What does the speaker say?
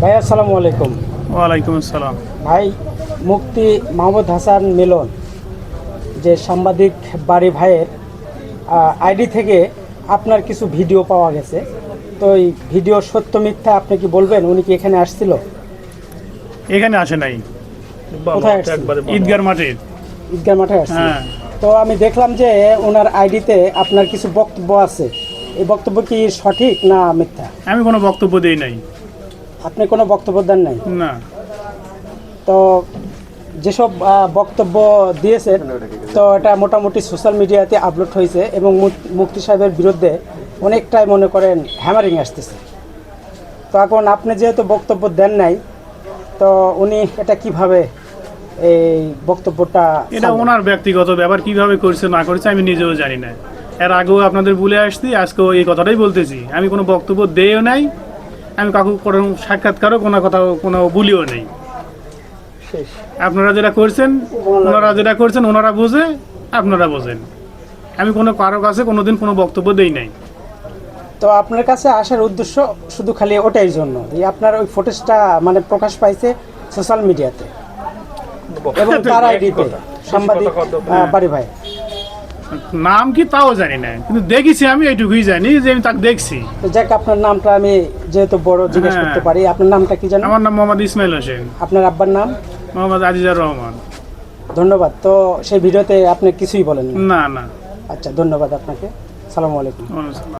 ভাই আসসালামু আলাইকুম। ওয়ালাইকুম আসসালাম। ভাই, মুফতি মাহমুদ হাসান মিলন যে সাংবাদিক বাড়ি ভাইয়ের আইডি থেকে আপনার কিছু ভিডিও পাওয়া গেছে, তো এই ভিডিও সত্য মিথ্যা আপনি কি বলবেন? উনি কি এখানে আসছিল? এখানে আসে নাই, কোথায় আসছিল? ঈদগার মাঠে। ঈদগাহ মাঠে আসছিল। হ্যাঁ। তো আমি দেখলাম যে ওনার আইডিতে আপনার কিছু বক্তব্য আছে, এই বক্তব্য কি সঠিক না মিথ্যা? আমি কোনো বক্তব্য দিই নাই। আপনি কোনো বক্তব্য দেন নাই? না। তো যেসব বক্তব্য দিয়েছেন, তো এটা মোটামুটি সোশ্যাল মিডিয়াতে আপলোড হয়েছে এবং মুফতি সাহেবের বিরুদ্ধে অনেকটাই মনে করেন হ্যামারিং আসতেছে। তো এখন আপনি যেহেতু বক্তব্য দেন নাই, তো উনি এটা কিভাবে এই বক্তব্যটা এটা ছাড়লেন? ওনার ব্যক্তিগত ব্যাপার, কিভাবে করছে না করছে আমি নিজেও জানি না। এর আগেও আপনাদের বলে আসছি, আজকেও এই কথাটাই বলতেছি। আমি কোনো বক্তব্য দেও নাই, আমি কাকু কোনো সাক্ষাৎকারও কোনো কথা কোনো বলিও নেই। শেষ। আপনারা যেটা করছেন, ওনারা বোঝে, আপনারা বোঝেন। আমি কোনো কারো কাছে কোনোদিন কোনো বক্তব্য দেই নাই। তো আপনার কাছে আসার উদ্দেশ্য শুধু খালি ওটাই জন্য, এই আপনার ওই ফুটেজটা মানে প্রকাশ পাইছে সোশ্যাল মিডিয়াতে এবং তার আইডিতে সাংবাদিক বাড়ি ভাই। নাম কি তাও জানি না, কিন্তু দেখেছি আমি, এইটুকুই জানি যে আমি তাকে দেখছি। তো যাক, আপনার নামটা আমি যেহেতু বড় জিজ্ঞেস করতে পারি, আপনার নামটা কি জানেন? আমার নাম মোহাম্মদ ইসমাইল হোসেন। আপনার আব্বার নাম? মোহাম্মদ আজিজার রহমান। ধন্যবাদ। তো সেই ভিডিওতে আপনি কিছুই বলেন না? না না। আচ্ছা, ধন্যবাদ আপনাকে। সালামু আলাইকুম।